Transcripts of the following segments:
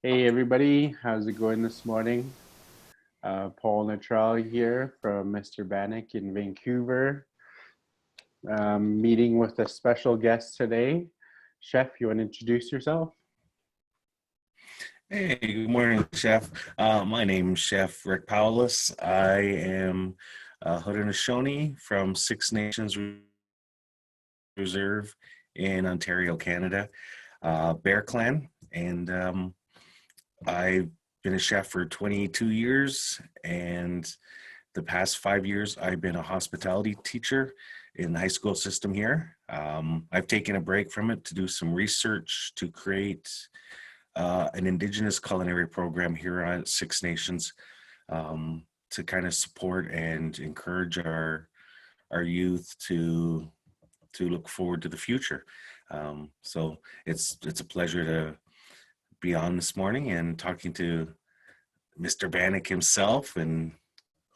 Hey everybody, how's it going this morning? Paul Natral here from Mr. Bannock in Vancouver. Meeting with a special guest today. Chef, you want to introduce yourself? Hey, good morning, Chef. My name's Chef Rick Powless. I am Haudenosaunee from Six Nations Reserve in Ontario, Canada, Bear Clan, and I've been a chef for 22 years, and the past 5 years I've been a hospitality teacher in the high school system here. I've taken a break from it to do some research to create an Indigenous culinary program here at Six Nations, to kind of support and encourage our youth to look forward to the future. So it's a pleasure to be on this morning and talking to Mr. Bannock himself, and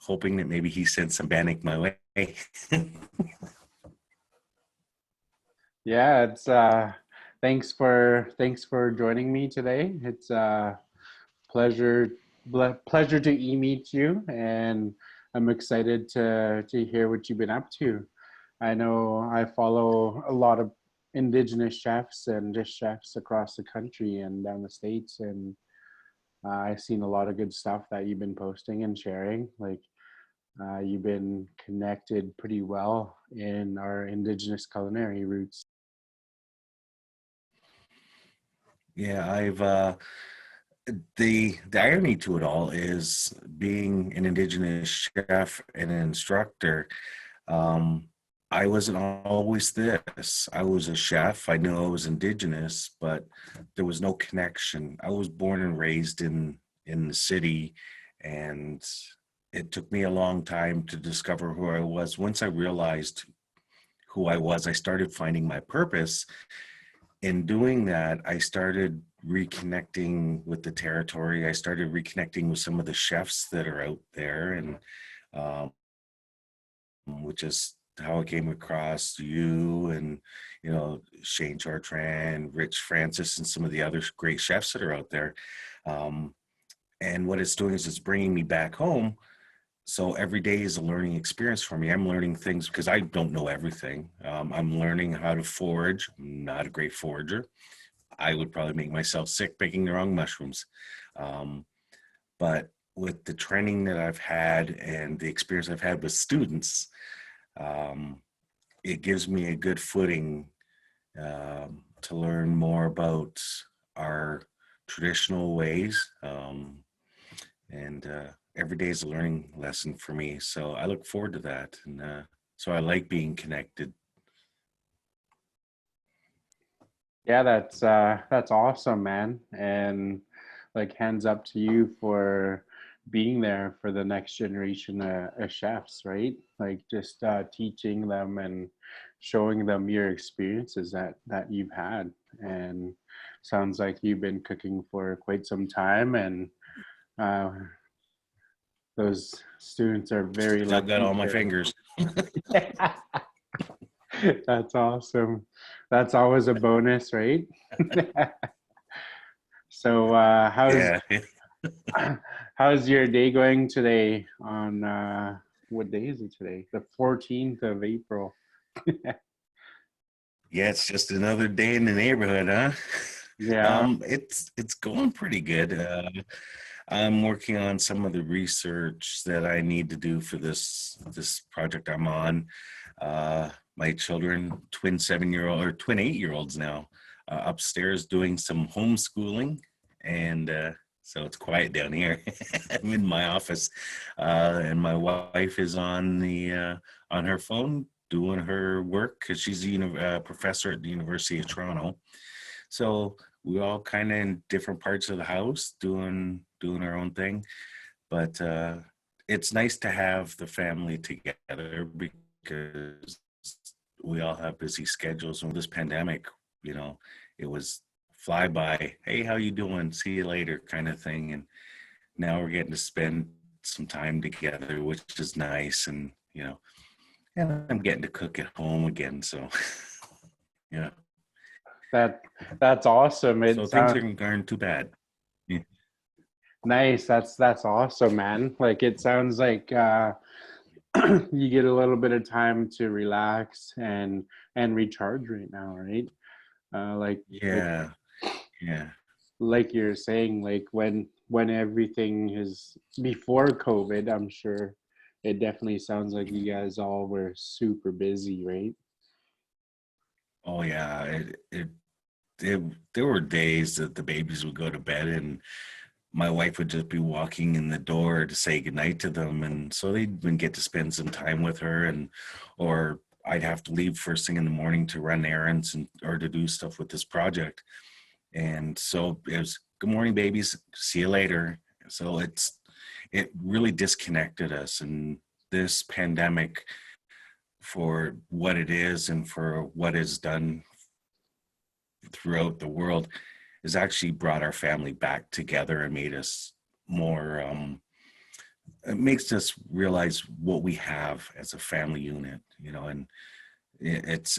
hoping that maybe he sent some Bannock my way. Yeah, it's thanks for joining me today. It's a pleasure pleasure to meet you, and I'm excited to hear what you've been up to. I know I follow a lot of Indigenous chefs and just chefs across the country and down the states, and I've seen a lot of good stuff that you've been posting and sharing. Like you've been connected pretty well in our Indigenous culinary roots. Yeah, I've the irony to it all is being an Indigenous chef and an instructor. Um, I wasn't always this. I was a chef. I knew I was Indigenous, but there was no connection. I was born and raised in the city, and it took me a long time to discover who I was. Once I realized who I was, I started finding my purpose. In doing that, I started reconnecting with the territory. I started reconnecting with some of the chefs that are out there, and um, which is how I came across you and Shane Chartrand, Rich Francis, and some of the other great chefs that are out there. Um, and what it's doing is it's bringing me back home. So every day is a learning experience for me. I'm learning things because I don't know everything. I'm learning how to forage. I'm not a great forager. I would probably make myself sick picking the wrong mushrooms. Um, but with the training that I've had and the experience I've had with students, um, it gives me a good footing to learn more about our traditional ways. And every day is a learning lesson for me. So I look forward to that. And so I like being connected. Yeah, that's awesome, man. And like hands up to you for being there for the next generation of chefs, right? Like just teaching them and showing them your experiences that you've had. And sounds like you've been cooking for quite some time, and uh, those students are very Still got lucky all my to. fingers. That's awesome. That's always a bonus, right? So, Yeah. how's your day going today? On what day is it today? The 14th of April. Yeah, it's just another day in the neighborhood, huh? Yeah. It's going pretty good. I'm working on some of the research that I need to do for this project I'm on. My children, twin 7-year-old or twin 8-year-olds now, upstairs doing some homeschooling, and so it's quiet down here. I'm in my office, and my wife is on her phone doing her work because she's a professor at the University of Toronto. So we all kind of in different parts of the house doing our own thing, but it's nice to have the family together because we all have busy schedules. And with this pandemic, you know, it was fly by, hey, how you doing? See you later kind of thing. And now we're getting to spend some time together, which is nice. And I'm getting to cook at home again. So yeah. that that's awesome. So It's things aren't too bad. Yeah. Nice. That's awesome, man. Like it sounds like you get a little bit of time to relax and recharge right now, right? Like Yeah, yeah. like you're saying, like when everything is before COVID, I'm sure it definitely sounds like you guys all were super busy, right? Oh yeah. It there were days that the babies would go to bed and my wife would just be walking in the door to say goodnight to them, and so they'd even get to spend some time with her, and or I'd have to leave first thing in the morning to run errands and or to do stuff with this project. And so it was good morning babies, see you later. So it really disconnected us, and this pandemic, for what it is and for what is done throughout the world, has actually brought our family back together and made us more it makes us realize what we have as a family unit, and it's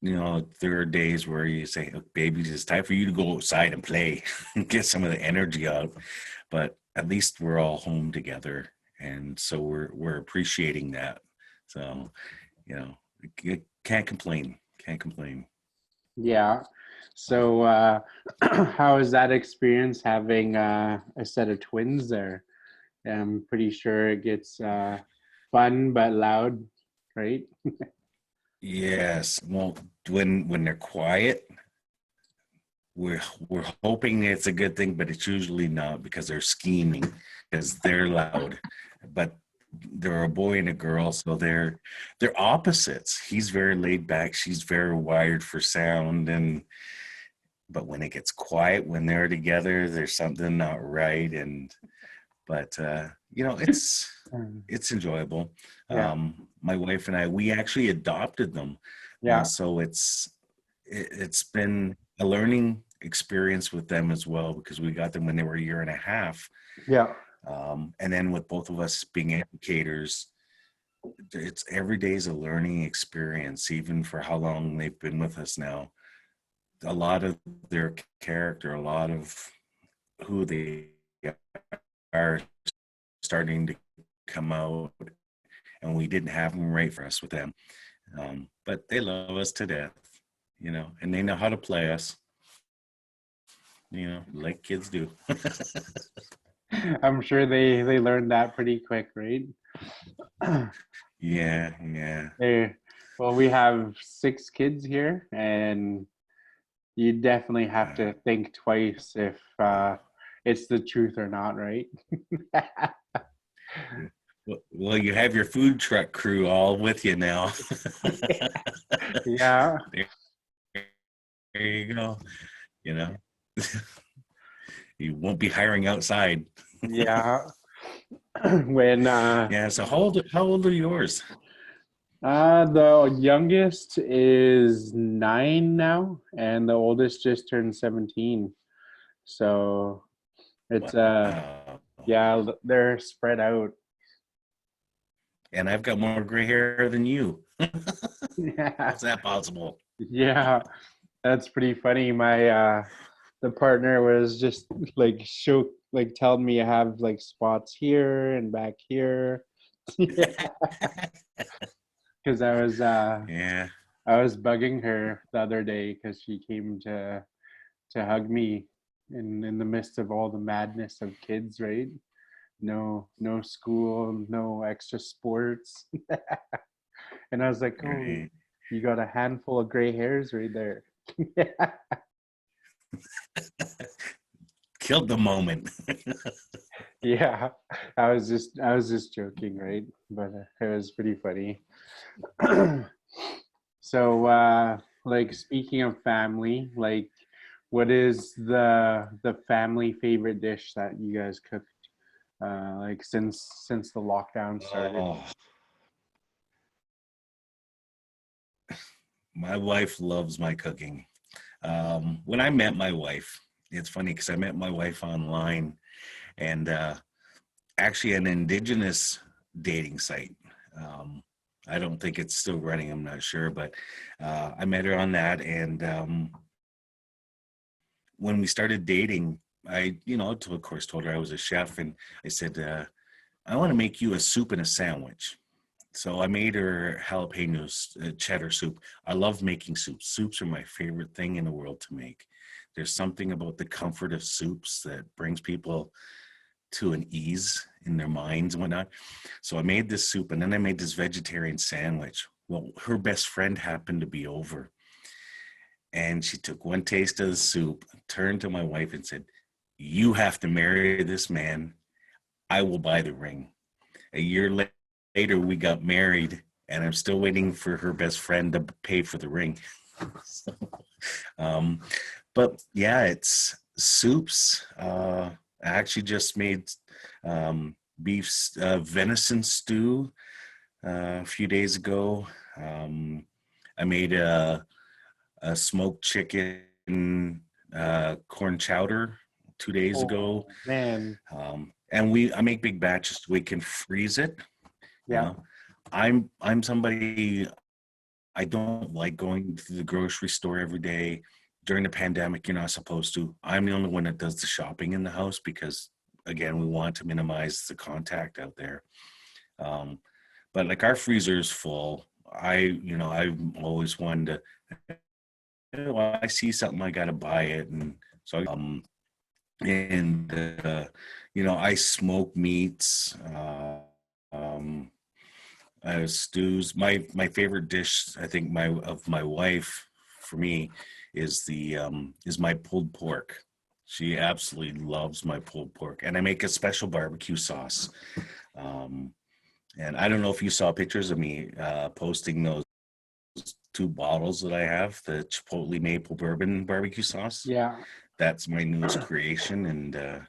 there are days where you say, "Look, baby, it's time for you to go outside and play and get some of the energy out," but at least we're all home together, and so we're appreciating that. So you know can't complain. Yeah. So how is that experience having a set of twins there? I'm pretty sure it gets fun but loud, right? Yes, well, when they're quiet, we're hoping it's a good thing, but it's usually not, because they're scheming, because they're loud. But they're a boy and a girl, so they're opposites. He's very laid back, she's very wired for sound, and but when it gets quiet when they're together, there's something not right. And but Mm. it's enjoyable. Yeah. My wife and I, we actually adopted them, Yeah. so it's been a learning experience with them as well, because we got them when they were a year and a half. Yeah. And then with both of us being educators, it's every day is a learning experience, even for how long they've been with us now. A lot of their character, a lot of who they are starting to come out, and we didn't have them right for us with them. But they love us to death, and they know how to play us, like kids do. I'm sure they learned that pretty quick, right? Yeah, yeah. They, well, we have 6 kids here, and you definitely have Uh, to think twice if it's the truth or not, right? well, you have your food truck crew all with you now. Yeah, there, there you go. You know, you won't be hiring outside. yeah. When Yeah. So how old are yours? the youngest is 9 now, and the oldest just turned 17. So it's Wow. yeah, they're spread out. And I've got more gray hair than you. Yeah, How's that possible? yeah, that's pretty funny. My the partner was just like telling me I have like spots here and back here. Yeah, because Yeah. I was bugging her the other day because she came to hug me in the midst of all the madness of kids, right? No school, no extra sports. And I was like, "Oh, Right. you got a handful of gray hairs right there." Yeah. Killed the moment. Yeah. I was just joking, right? But it was pretty funny. So like speaking of family, like what is the family favorite dish that you guys cooked like since the lockdown started? Oh, my wife loves my cooking. When I met my wife, it's funny because I met my wife online, and actually an Indigenous dating site. Um, I don't think it's still running. I'm not sure, but I met her on that, and when we started dating, I, of course, told her I was a chef, and I said, I want to make you a soup and a sandwich. So I made her jalapeno cheddar soup. I love making soups. Soups are my favorite thing in the world to make. There's something about the comfort of soups that brings people to an ease in their minds and whatnot. So I made this soup, and then I made this vegetarian sandwich. Well, her best friend happened to be over, and she took one taste of the soup, turned to my wife and said, "You have to marry this man. I will buy the ring." A year later, we got married, and I'm still waiting for her best friend to pay for the ring. So, um, but yeah, it's soups. I actually just made beef venison stew a few days ago. I made a smoked chicken corn chowder 2 days ago. Oh man, And I make big batches so we can freeze it. You yeah, know, I'm somebody, I don't like going to the grocery store every day. During the pandemic, you're not supposed to. I'm the only one that does the shopping in the house because, again, we want to minimize the contact out there. Um, but like our freezer is full. I've always wanted to, I see something, I got to buy it. And so, and, I smoke meats, um, stews. My favorite dish, I think, my wife, for me, is my pulled pork. She absolutely loves my pulled pork, and I make a special barbecue sauce. Um, and I don't know if you saw pictures of me posting those 2 bottles that I have, the Chipotle maple bourbon barbecue sauce. yeah, That's my newest creation, and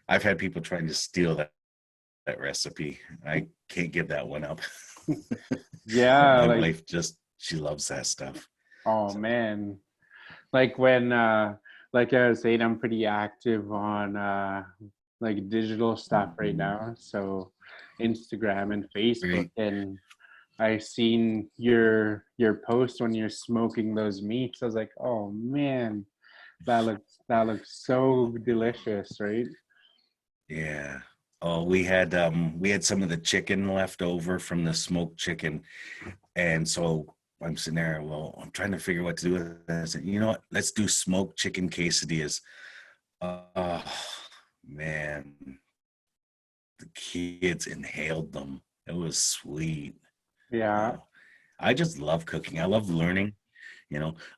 I've had people trying to steal that recipe. I can't give that one up. But yeah. my Like, wife she loves that stuff. oh So man, like when like I was saying, I'm pretty active on like digital stuff right now, so Instagram and Facebook, great. and I seen your post when you're smoking those meats. I was like, oh man, that looks so delicious, right? Yeah. Oh, we had some of the chicken left over from the smoked chicken. And so I'm sitting there, well, I'm trying to figure what to do with it. I said, you know what? Let's do smoked chicken quesadillas. Oh man, the kids inhaled them. It was sweet. Yeah, Uh, I just love cooking. I love learning.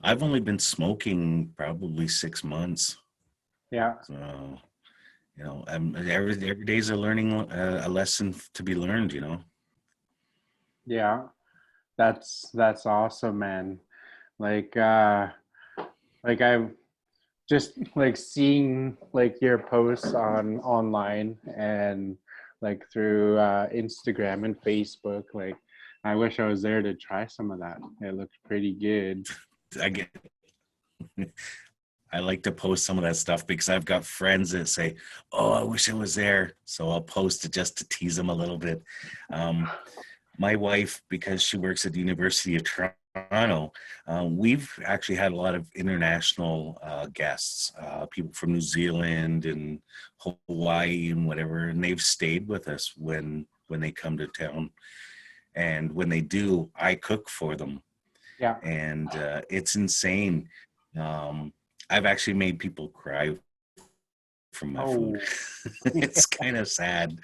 I've only been smoking probably 6 months. yeah, So, every day's a learning, a lesson to be learned. yeah. That's awesome, man. Like like I just like seeing like your posts on online and like through Instagram and Facebook. Like I wish I was there to try some of that. It looked pretty good. I get, I like to post some of that stuff because I've got friends that say, "Oh, I wish I was there." So I'll post it just to tease them a little bit. Um, my wife, because she works at the University of Toronto, we've actually had a lot of international guests, people from New Zealand and Hawaii and whatever, and they've stayed with us when they come to town. And when they do, I cook for them, Yeah. and it's insane. Um, I've actually made people cry from my food. Oh, It's kind of sad.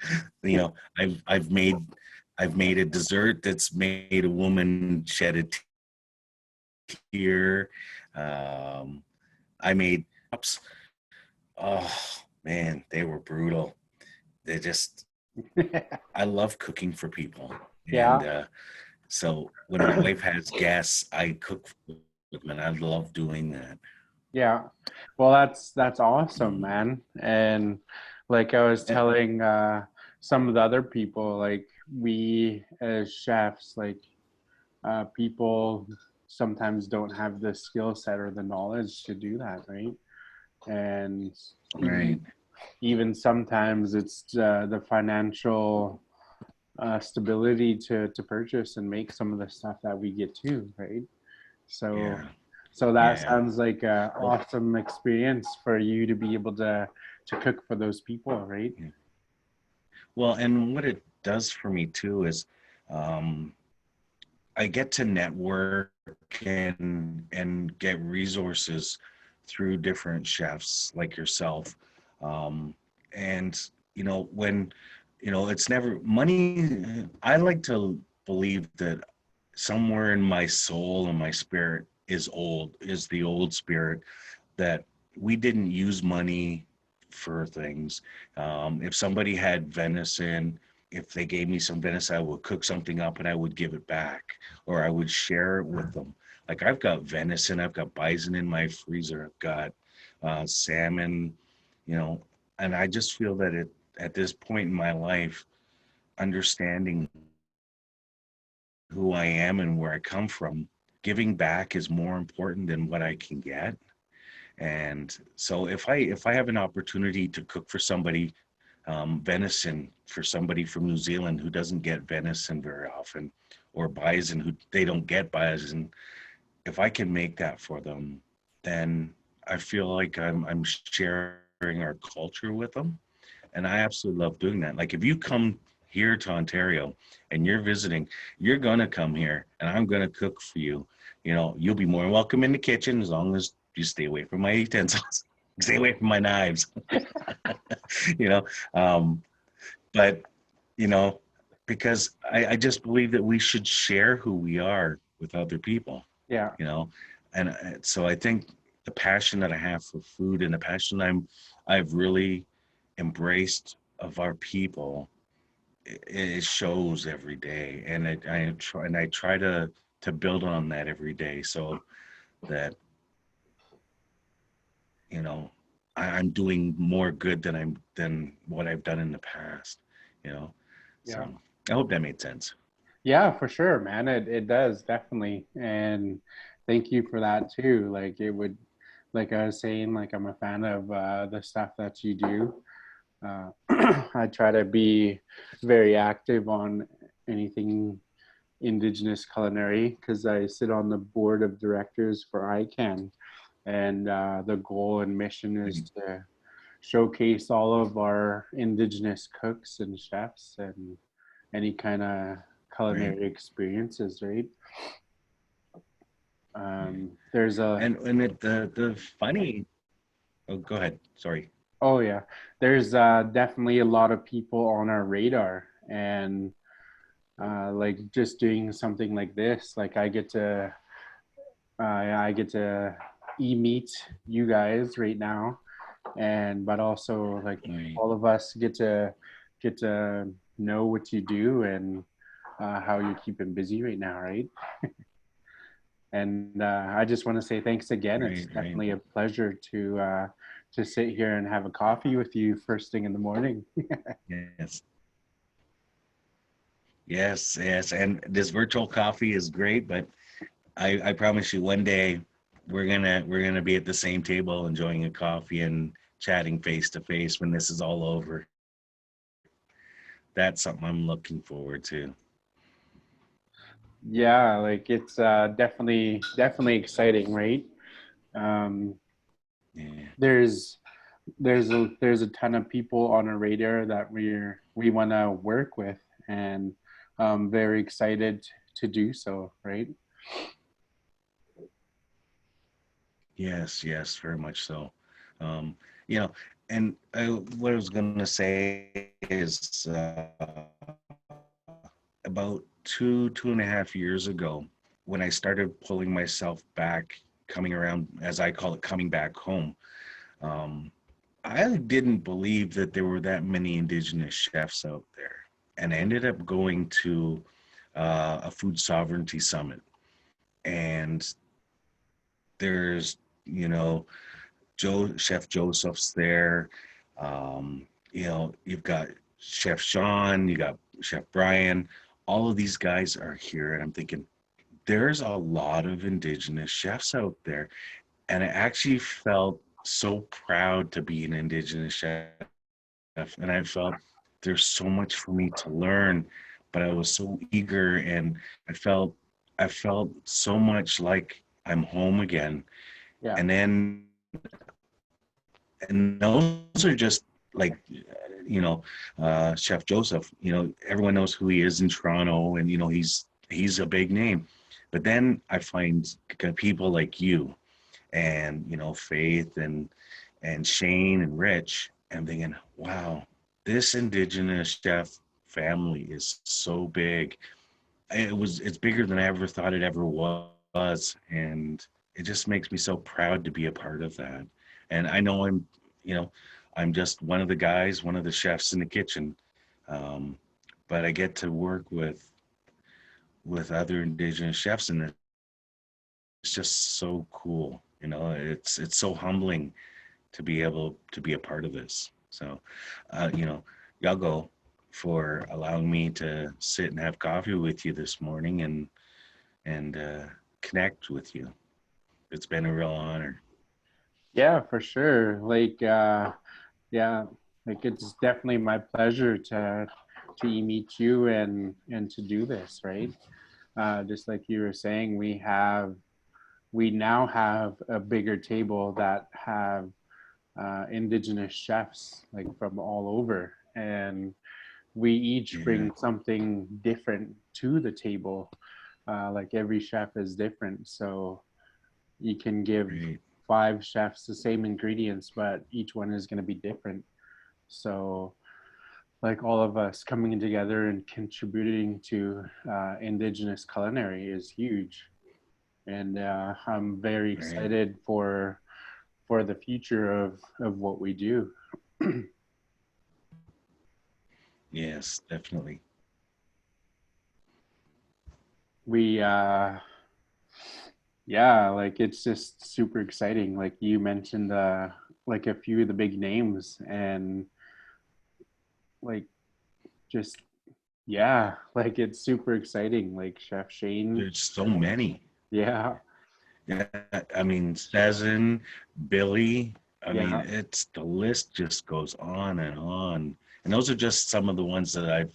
I've made a dessert that's made a woman shed a tear. Um, I made ups. Oh man, they were brutal. They just I love cooking for people. And yeah. so when my wife has guests, I cook for them, and I love doing that. Yeah. Well, that's awesome, Mm. man. And like I was And, telling some of the other people, like we as chefs, like people sometimes don't have the skill set or the knowledge to do that, right? And right. even sometimes it's the financial stability to purchase and make some of the stuff that we get too, right? So Yeah. So that Yeah. sounds like an Well, awesome experience for you to be able to cook for those people, right? yeah. Well, and what it does for me too is um, I get to network and get resources through different chefs like yourself. Um, and when it's never money. I like to believe that somewhere in my soul and my spirit is the old spirit that we didn't use money for things. If somebody had venison, if they gave me some venison, I would cook something up and I would give it back, or I would share it with them. Like I've got venison, I've got bison in my freezer, I've got salmon, you know, and I just feel that at this point in my life, understanding who I am and where I come from, giving back is more important than what I can get. And so if I have an opportunity to cook for somebody venison for somebody from New Zealand who doesn't get venison very often, or bison who they don't get bison, if I can make that for them, then I feel like I'm sharing our culture with them, and I absolutely love doing that. Like if you come here to Ontario and you're visiting, you're gonna come here and I'm gonna cook for you. You'll be more than welcome in the kitchen as long as you stay away from my utensils, stay away from my knives. you know, um, but you know, because I just believe that we should share who we are with other people. Yeah, You know, and so I think the passion that I have for food and the passion I've really embraced of our people, it shows every day, and I try to build on that every day, so that you know I'm doing more good than what I've done in the past. You know, yeah. so I hope that made sense. Yeah, for sure, man. It does definitely. And thank you for that too. Like it would, like I was saying, like I'm a fan of the stuff that you do. I try to be very active on anything Indigenous culinary because I sit on the board of directors for ICANN, and the goal and mission is Right, to showcase all of our Indigenous cooks and chefs and any kind of right. culinary experiences, right? Yeah. There's a And the funny. Oh, go ahead. Sorry. Oh yeah, there's definitely a lot of people on our radar, and like just doing something like this, like I get to e-meet you guys right now, and but also like Right, all of us get to know what you do and how you're keeping busy right now, right? And I just want to say thanks again. It's right, right. definitely a pleasure to sit here and have a coffee with you first thing in the morning. Yes, yes, yes. And this virtual coffee is great, but I promise you, one day we're gonna be at the same table enjoying a coffee and chatting face to face when this is all over. That's something I'm looking forward to. Yeah, like it's definitely exciting, right? Um, Yeah. there's there's a ton of people on our radar that we want to work with, and very excited to do so, right? Yes, yes, very much so. Um, you know, and what I was gonna say is about 2.5 years ago, when I started pulling myself back, coming around, as I call it, coming back home. Um, I didn't believe that there were that many Indigenous chefs out there, and I ended up going to a food sovereignty summit, and there's you know Chef Joseph's there. You've got Chef Sean, you got Chef Brian. All of these guys are here, and I'm thinking there's a lot of Indigenous chefs out there, and I actually felt so proud to be an Indigenous chef, and I felt there's so much for me to learn, but I was so eager, and I felt I felt so much like I'm home again. Yeah. And then, and those are just like, Chef Joseph, everyone knows who he is in Toronto, and, he's a big name. But then I find people like you and, Faith and Shane and Rich, and I'm thinking, wow, this Indigenous chef family is so big. It's bigger than I ever thought it ever was, and it just makes me so proud to be a part of that. And I know you know I'm just one of the guys, one of the chefs in the kitchen, um, but I get to work with other Indigenous chefs, and it's just so cool. It's so humbling to be able to be a part of this. So, Yago, for allowing me to sit and have coffee with you this morning and connect with you. It's been a real honor. Yeah, for sure. Yeah, like it's definitely my pleasure to meet you and to do this, right? Just like you were saying, we now have a bigger table that have indigenous chefs like from all over, and we each Yeah, bring something different to the table. Like every chef is different, so you can give great. 5 chefs the same ingredients, but each one is going to be different. So like all of us coming together and contributing to indigenous culinary is huge, and I'm very Right. excited for the future of what we do. Yes, definitely. We yeah, like it's just super exciting. Like you mentioned like a few of the big names, and like just yeah, like it's super exciting. Like Chef Shane. There's so many. Yeah, Yeah, I mean, Cezanne, Billy. I mean, yeah, it's the list just goes on and on. And those are just some of the ones that I've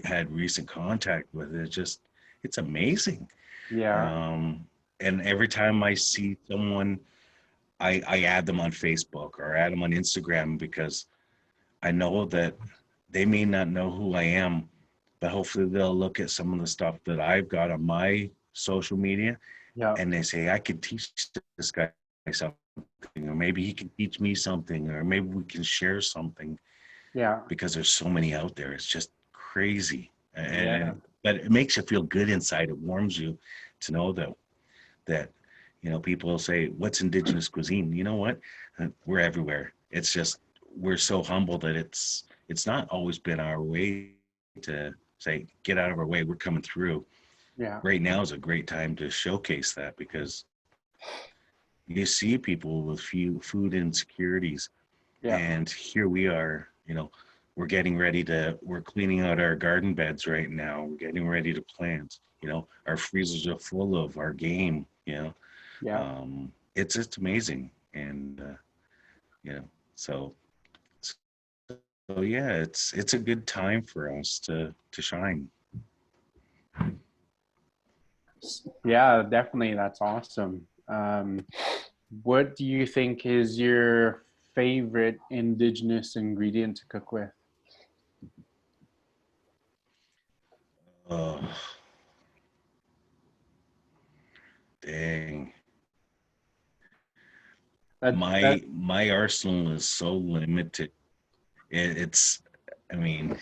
had recent contact with. It's amazing. yeah, Um, and every time I see someone, I add them on Facebook or add them on Instagram because I know that they may not know who I am, but hopefully they'll look at some of the stuff that I've got on my social media yeah, and they say, I could teach this guy something, or maybe he can teach me something, or maybe we can share something yeah, because there's so many out there. It's just crazy. yeah, But it makes you feel good inside. It warms you to know that people will say, what's indigenous cuisine? You know what? We're everywhere. It's just we're so humble that it's not always been our way to say, get out of our way, we're coming through. yeah, Right now is a great time to showcase that because you see people with few food insecurities, yeah, and here we are, we're cleaning out our garden beds right now, we're getting ready to plant, our freezers are full of our game, yeah. it's amazing. And you know so so yeah, it's a good time for us to shine. Yeah, definitely. That's awesome. What do you think is your favorite indigenous ingredient to cook with? Oh, dang. That My arsenal is so limited. It's I mean,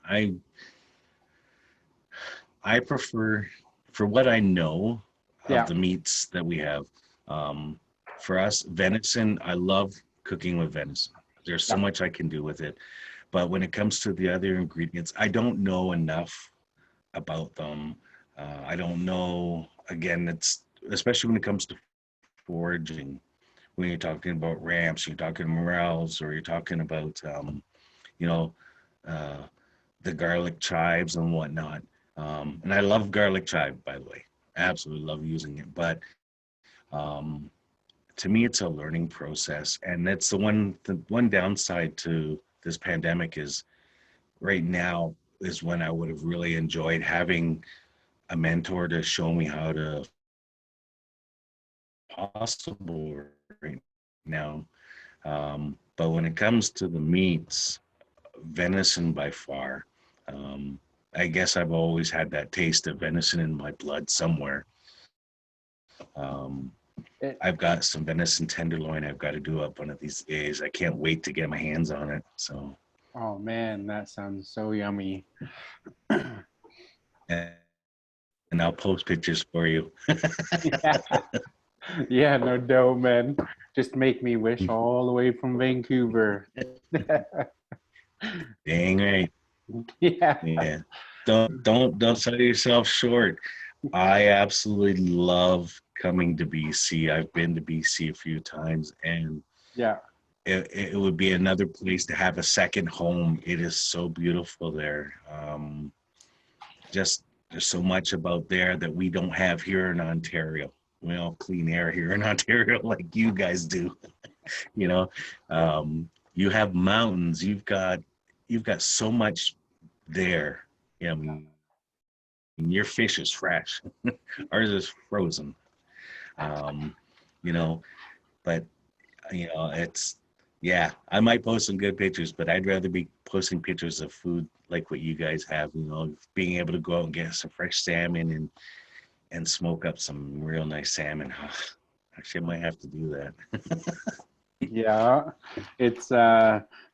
I I prefer, for what I know of yeah, the meats that we have, um, for us, venison, I love cooking with venison. There's so yeah, much I can do with it. But when it comes to the other ingredients, I don't know enough about them. I don't know, again, it's especially when it comes to foraging, when you're talking about ramps, you're talking morels, or you're talking about, you know, uh, the garlic chives and whatnot. And I love garlic chive, by the way. Absolutely love using it. But um, to me, it's a learning process, and that's the one downside to this pandemic is right now. is when I would have really enjoyed having a mentor to show me how to possible right now. But when it comes to the meats, venison by far. Um, I guess I've always had that taste of venison in my blood somewhere. Um, It, I've got some venison tenderloin I've got to do up one of these days. I can't wait to get my hands on it. So, oh man, that sounds so yummy. and I'll post pictures for you. Yeah, yeah, no doubt, man. Just make me wish all the way from Vancouver. Dang right. Yeah, Yeah. Don't sell yourself short. I absolutely love coming to BC. I've been to BC a few times, and yeah, it would be another place to have a second home. It is so beautiful there. Just there's so much about there that we don't have here in Ontario. We don't have clean air here in Ontario like you guys do. You know, you have mountains. You've got so much there. You know, your fish is fresh. Ours is frozen. Um, you know, but it's yeah. I might post some good pictures, but I'd rather be posting pictures of food like what you guys have. Being able to go out and get some fresh salmon and smoke up some real nice salmon. Actually, I might have to do that. yeah. It's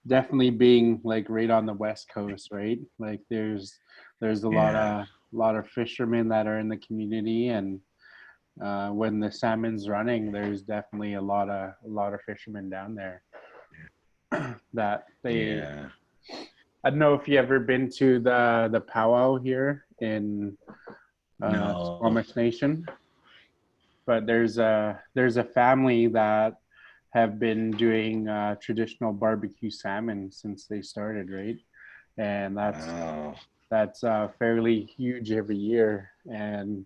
definitely being like right on the west coast, right? Like there's a Yeah, lot of fishermen that are in the community, and when the salmon's running, there's definitely a lot of fishermen down there that they. yeah. I don't know if you ever been to the powwow here in No, Squamish Nation, but there's a family that have been doing traditional barbecue salmon since they started, right? And wow. that's fairly huge every year, and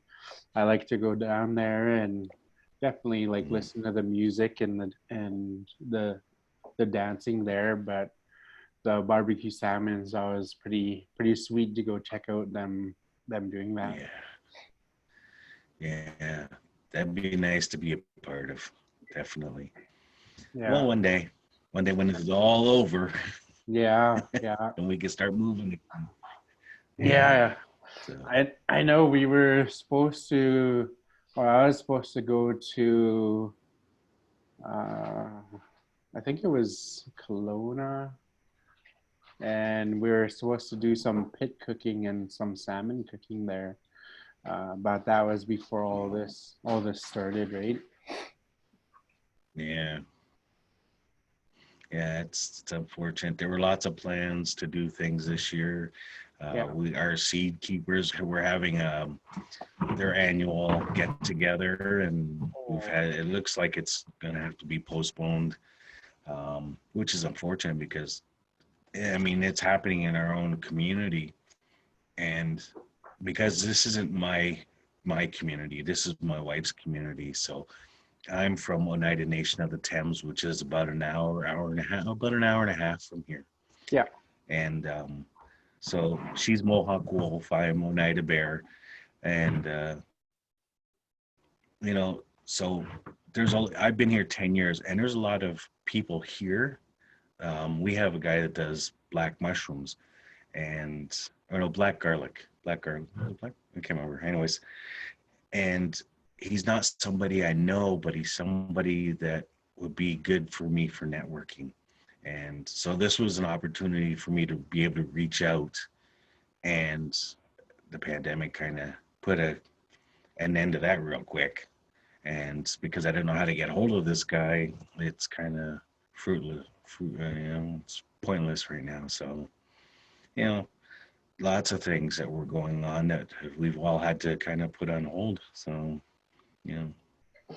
I like to go down there and definitely like Mm, listen to the music and the dancing there. But the barbecue salmon is always pretty sweet to go check out them doing that. yeah, yeah. That'd be nice to be a part of. Definitely. Well, Yeah, one day when it's all over, yeah, yeah, and we can start moving. Yeah. yeah. So, I know we were supposed to, or I was supposed to go to, uh, I think it was Kelowna, and we were supposed to do some pit cooking and some salmon cooking there. But that was before all this started, right? yeah. Yeah, it's unfortunate. There were lots of plans to do things this year. Yeah. We our seed keepers were having their annual get together, and we've Oh, had it looks like it's going to have to be postponed, which is unfortunate because I mean it's happening in our own community, and because this isn't my community, this is my wife's community, so I'm from Oneida Nation of the Thames, which is about about an hour and a half from here. yeah. And so she's Mohawk Wolf, I am Oneida Bear. And, so I've been here 10 years and there's a lot of people here. We have a guy that does black mushrooms and, or no, black garlic, I can't remember. Anyways, and he's not somebody I know, but he's somebody that would be good for me for networking. And so this was an opportunity for me to be able to reach out, and the pandemic kind of put an end to that real quick. And because I didn't know how to get hold of this guy, it's kind of it's pointless right now. So, you know, lots of things that were going on that we've all had to kind of put on hold. So, you know,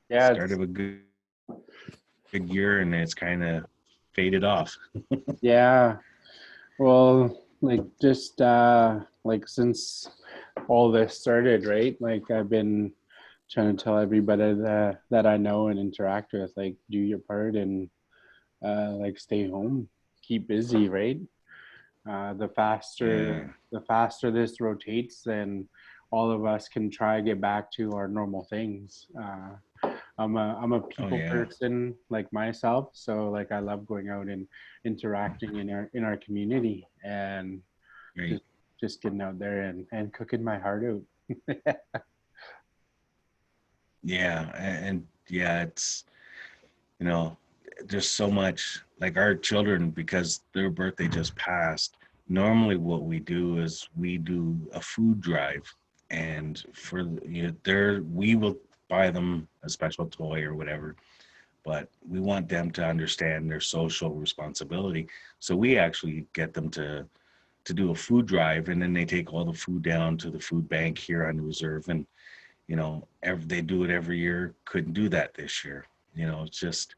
Yeah, start it's of a good year and it's kind of faded off. yeah. Well, like just like since all this started, right? Like I've been trying to tell everybody that I know and interact with, like do your part and like stay home, keep busy, right? The faster this rotates, then all of us can try to get back to our normal things. I'm a Oh people yeah. person like myself, so like I love going out and interacting in our community and Right. just just getting out there and cooking my heart out. Yeah. And yeah, it's, you know, there's so much like our children, because their birthday just passed. Normally what we do is we do a food drive, and for there we will buy them a special toy or whatever, but we want them to understand their social responsibility. So we actually get them to do a food drive, and then they take all the food down to the food bank here on the reserve. And they do it every year. Couldn't do that this year. It's just,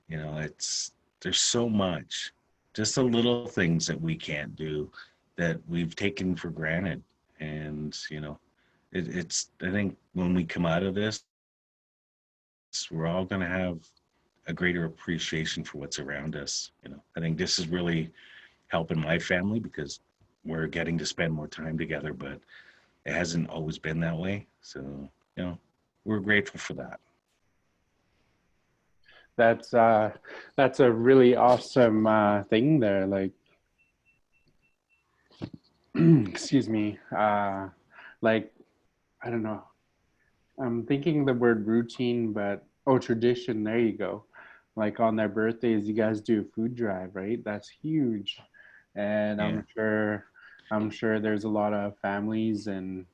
it's there's so much, just the little things that we can't do that we've taken for granted. And it's, I think when we come out of this, we're all going to have a greater appreciation for what's around us. I think this is really helping my family because we're getting to spend more time together, but it hasn't always been that way. So, you know, we're grateful for that. That's uh that's a really awesome thing there. Like excuse me. Like I don't know. I'm thinking the word routine, but oh, tradition. There you go. Like on their birthdays, you guys do a food drive, right? That's huge, and Yeah. I'm sure there's a lot of families and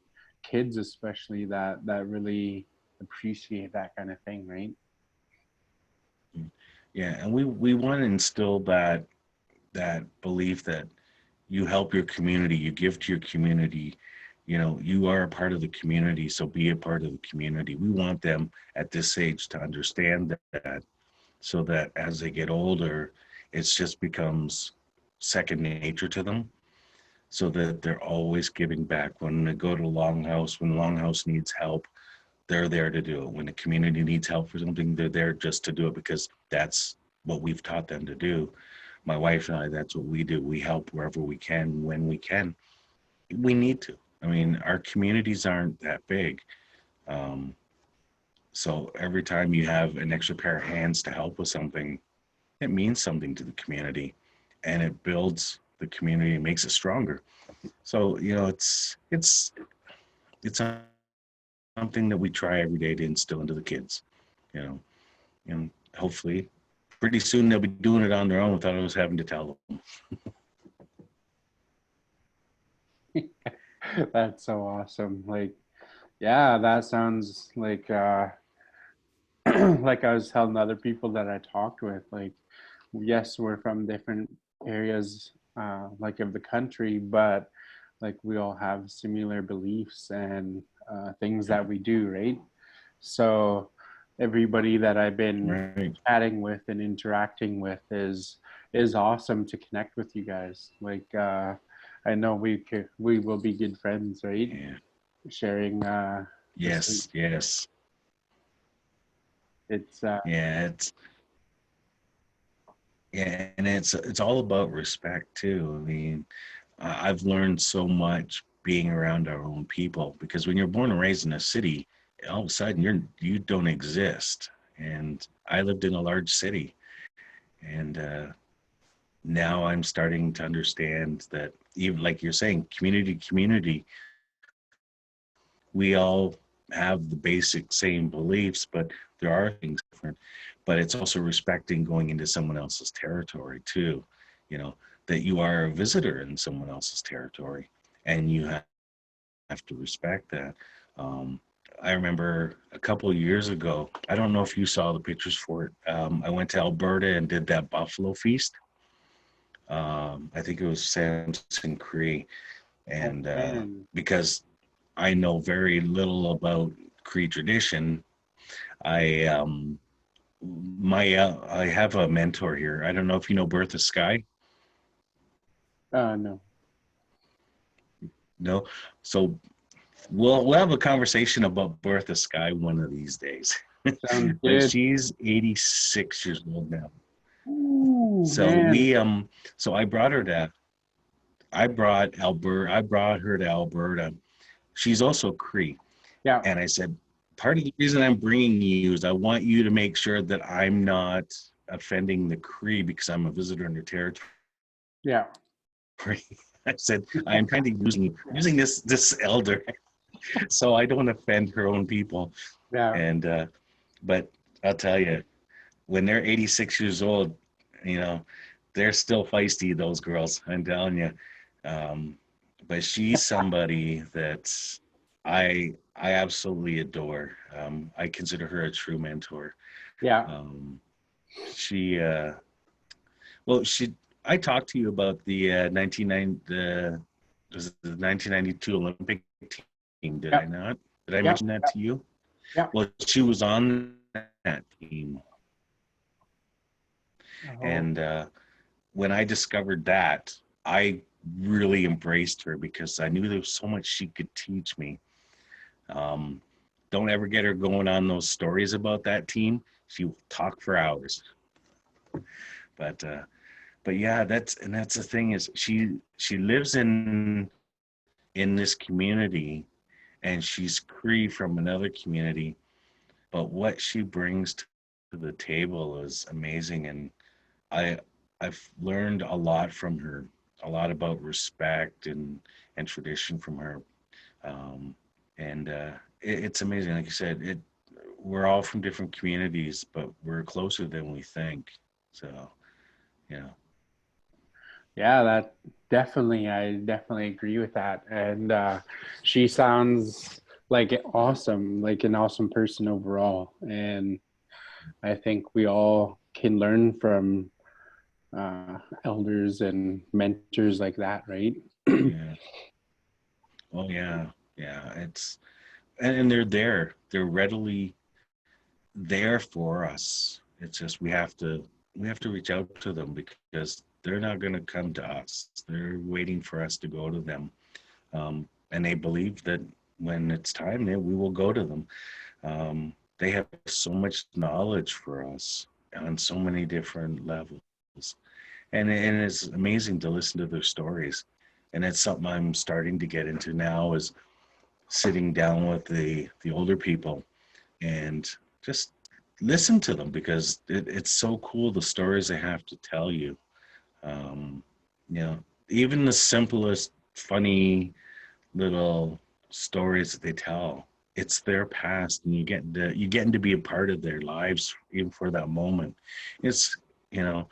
kids, especially that really appreciate that kind of thing, right? Yeah. And we want to instill that belief that you help your community, you give to your community, you are a part of the community, so be a part of the community. We want them at this age to understand that, so that as they get older, it just becomes second nature to them, so that they're always giving back. When they go to Longhouse, when Longhouse needs help, they're there to do it. When the community needs help for something, they're there just to do it, because that's what we've taught them to do. My wife and I, that's what we do. We help wherever we can, when we can. We need to. I mean, our communities aren't that big. Um, so every time you have an extra pair of hands to help with something, it means something to the community, and it builds the community and makes it stronger. So, it's something that we try every day to instill into the kids, you know, and hopefully pretty soon they'll be doing it on their own without us having to tell them. That's so awesome. Like, yeah, that sounds like like I was telling other people that I talked with, like, yes, we're from different areas like of the country, but like we all have similar beliefs and things that we do, right? So everybody that I've been Right. chatting with and interacting with is awesome to connect with you guys. Like I know we will be good friends, right? Yeah. Sharing the same. Yes. Yes. It's Yeah. It's all about respect too. I mean, I've learned so much being around our own people, because when you're born and raised in a city, all of a sudden you don't exist. And I lived in a large city, and now I'm starting to understand that, even like you're saying, community, we all have the basic same beliefs, but there are things different. But it's also respecting going into someone else's territory too, you know, that you are a visitor in someone else's territory, and you have to respect that. Um, I remember a couple of years ago, I don't know if you saw the pictures for it. I went to Alberta and did that buffalo feast. I think it was Samson Cree. oh And man, because I know very little about Cree tradition, I I have a mentor here. I don't know if you know Bertha Sky. no, No, so we'll have a conversation about Bertha Sky one of these days. sounds But good. she's 86 years old now. Ooh So man, so I brought her that. I brought her to Alberta. She's also Cree. Yeah. And I said, part of the reason I'm bringing you is I want you to make sure that I'm not offending the Cree because I'm a visitor in your territory. Yeah. I said, I'm kind of using this elder so I don't offend her own people. Yeah. And but I'll tell you, when they're 86 years old, you know, they're still feisty, those girls, I'm telling you. Um, but she's somebody that I absolutely adore. I consider her a true mentor. Yeah. Um, she well, she I talked to you about the 1992 Olympic team, did I Yeah. not? Did I Yeah. mention that to you? Yeah. Well, she was on that team, Oh. and when I discovered that, I really embraced her because I knew there was so much she could teach me. Um, don't ever get her going on those stories about that team. She will talk for hours. But yeah, that's the thing is she lives in this community, and she's Cree from another community. But what she brings to the table is amazing, and I I've learned a lot from her, a lot about respect and tradition from her, um, and it's amazing. Like you said, we're all from different communities, but we're closer than we think. So yeah, Yeah, I definitely agree with that. And she sounds like an awesome person overall. And I think we all can learn from elders and mentors like that, right? yeah, oh yeah. It's and they're there. They're readily there for us. It's just we have to reach out to them because they're not going to come to us. They're waiting for us to go to them, and they believe that when it's time, we will go to them. They have so much knowledge for us on so many different levels, and it's amazing to listen to their stories. And it's something I'm starting to get into now is sitting down with the older people and just listen to them because it's so cool the stories they have to tell you. Um, you know, even the simplest, funny little stories that they tell, it's their past, and you getting to be a part of their lives even for that moment. It's you know,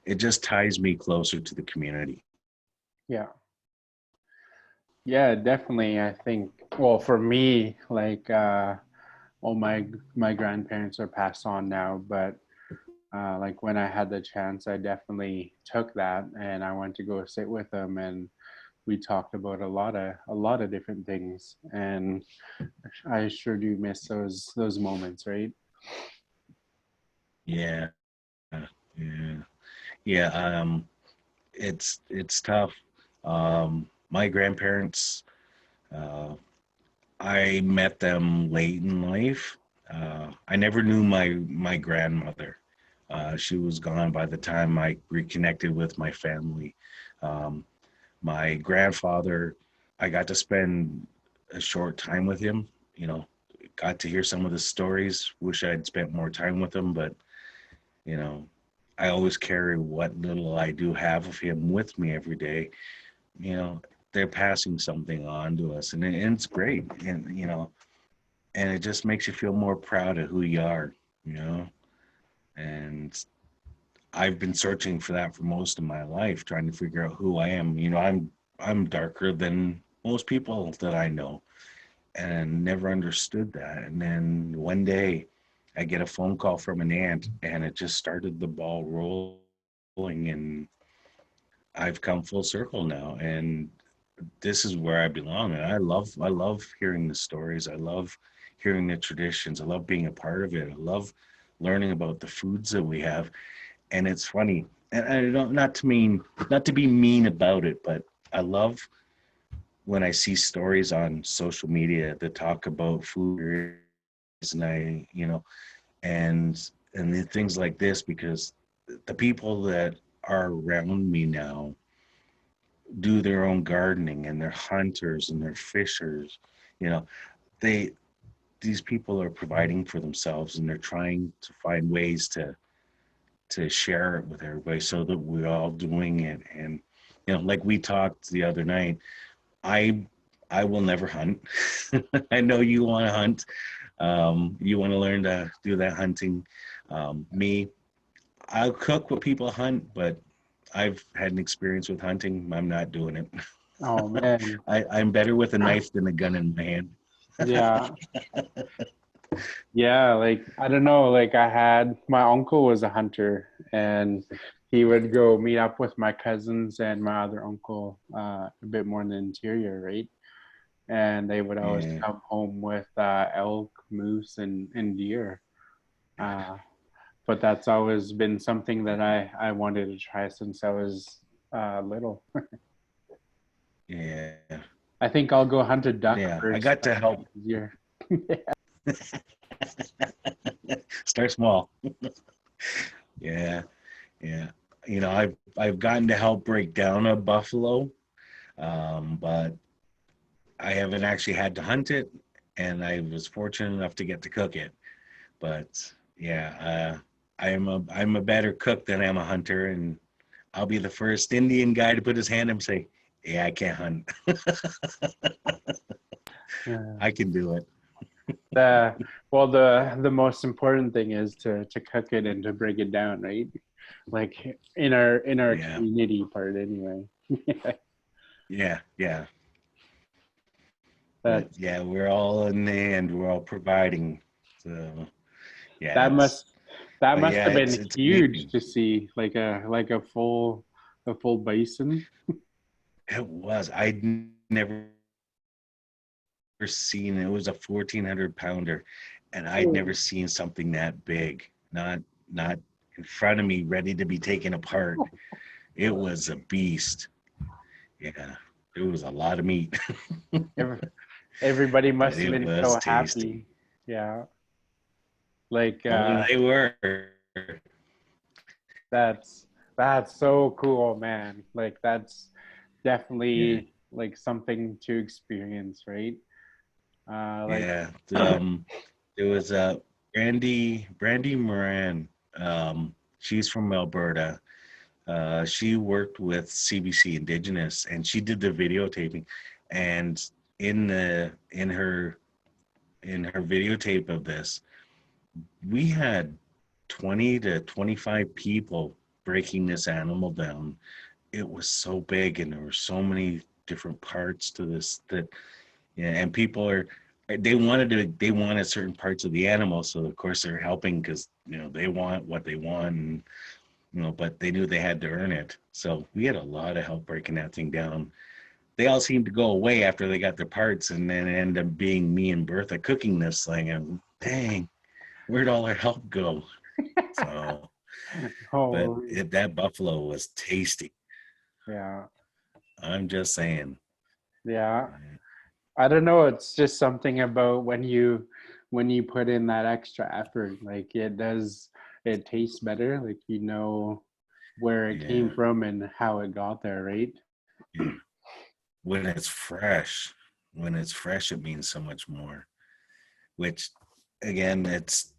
it just ties me closer to the community. Yeah. Yeah, definitely. I think, well, for me, all my grandparents are passed on now, but like when I had the chance, I definitely took that and I went to go sit with them, and we talked about a lot of different things, and I sure do miss those moments, right? Yeah, yeah, yeah. It's tough. My grandparents, uh, I met them late in life. I never knew my grandmother. She was gone by the time I reconnected with my family. Um, my grandfather, I got to spend a short time with him. You know, got to hear some of the stories. Wish I'd spent more time with him, but you know, I always carry what little I do have of him with me every day. You know, they're passing something on to us, and it's great. And and it just makes you feel more proud of who you are. You know, and I've been searching for that for most of my life, trying to figure out who I am. You know, I'm darker than most people that I know, and never understood that. And then one day, I get a phone call from an aunt, and it just started the ball rolling, and I've come full circle now, and this is where I belong. And I love hearing the stories. I love hearing the traditions. I love being a part of it. I love learning about the foods that we have. And it's funny, and I don't not to be mean about it, but I love when I see stories on social media that talk about food, and and the things like this, because the people that are around me now do their own gardening, and they're hunters and they're fishers. You know, they these people are providing for themselves, and they're trying to find ways to share it with everybody so that we're all doing it. And like we talked the other night, I I will never hunt. I know you want to hunt. You want to learn to do that hunting. Me, I'll cook what people hunt, but I've had an experience with hunting. I'm not doing it. Oh man. I'm better with a knife than a gun in my hand. Yeah. Yeah, like I don't know, like I had my uncle was a hunter and he would go meet up with my cousins and my other uncle a bit more in the interior, right? And they would always Yeah, come home with elk, moose, and deer. Uh, but that's always been something that I wanted to try since I was little. yeah, I think I'll go hunt a duck yeah. I first. got to That'll help. be easier. Start small. Yeah, yeah. I've gotten to help break down a buffalo, but I haven't actually had to hunt it, and I was fortunate enough to get to cook it. But yeah, I'm a better cook than I'm a hunter, and I'll be the first Indian guy to put his hand up and say, "Yeah, I can't hunt. Yeah. I can do it." The well, the most important thing is to cook it and to break it down, right? Like in our Yeah, community part anyway. yeah, yeah. But That's yeah, we're all in the end. We're all providing. So yeah, that it's must that but must yeah, have it's been it's huge amazing. to see like a full bison. It was. I'd never seen. It was a 1,400 pounder, and I'd never Oh. seen something that big. Not in front of me, ready to be taken apart. It was a beast. Yeah, it was a lot of meat, Every, everybody but must have it been was so tasty. happy. Yeah. Like Oh, they were. that's that's so cool, man. Like that's Yeah, definitely like something to experience, right? Like yeah. There was Brandy Moran. She's from Alberta. She worked with CBC Indigenous, and she did the videotaping. And in her videotape of this, we had 20 to 25 people breaking this animal down. It was so big, and there were so many different parts to this that, yeah, and people are they wanted certain parts of the animal, so of course they're helping because they want what they want, and but they knew they had to earn it. So we had a lot of help breaking that thing down. They all seemed to go away after they got their parts, and then it ended up being me and Bertha cooking this thing, and dang, where'd all our help go? So, but oh that buffalo was tasty. yeah. I'm just saying. Yeah. I don't know, it's just something about when you put in that extra effort, like it tastes better, like where it came Yeah, from and how it got there, right? yeah. When it's fresh, it means so much more. Which, again, it's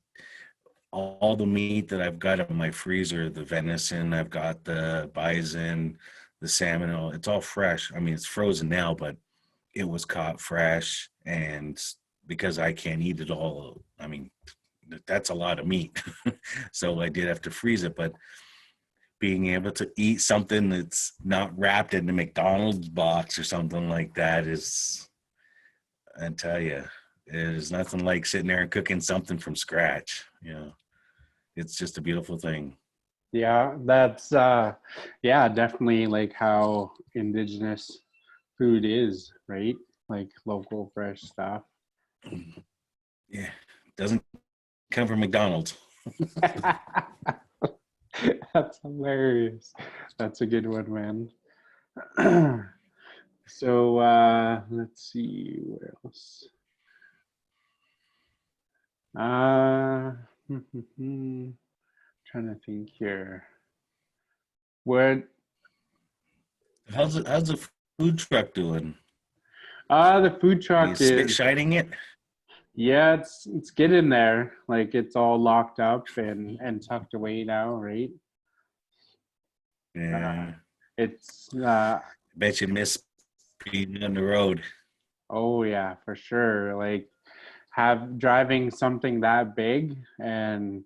all the meat that I've got in my freezer, the venison, I've got the bison, the salmon, it's all fresh. I mean, it's frozen now, but it was caught fresh. And because I can't eat it all, I mean, that's a lot of meat. So I did have to freeze it. But being able to eat something that's not wrapped in the McDonald's box or something like that is, I tell you, there's nothing like sitting there and cooking something from scratch. It's just a beautiful thing. Yeah, that's yeah, definitely like how indigenous food is, right? Like local fresh stuff. Yeah, doesn't come from McDonald's. That's hilarious. That's a good one, man. So let's see where else. Uh trying to think here. What How's the food truck doing? The food You truck is, shining it? yeah, it's getting there. Like it's all locked up and tucked away now, right? Uh, Yeah. it's Bet you miss being on the road. oh yeah, for sure. Like have driving something that big and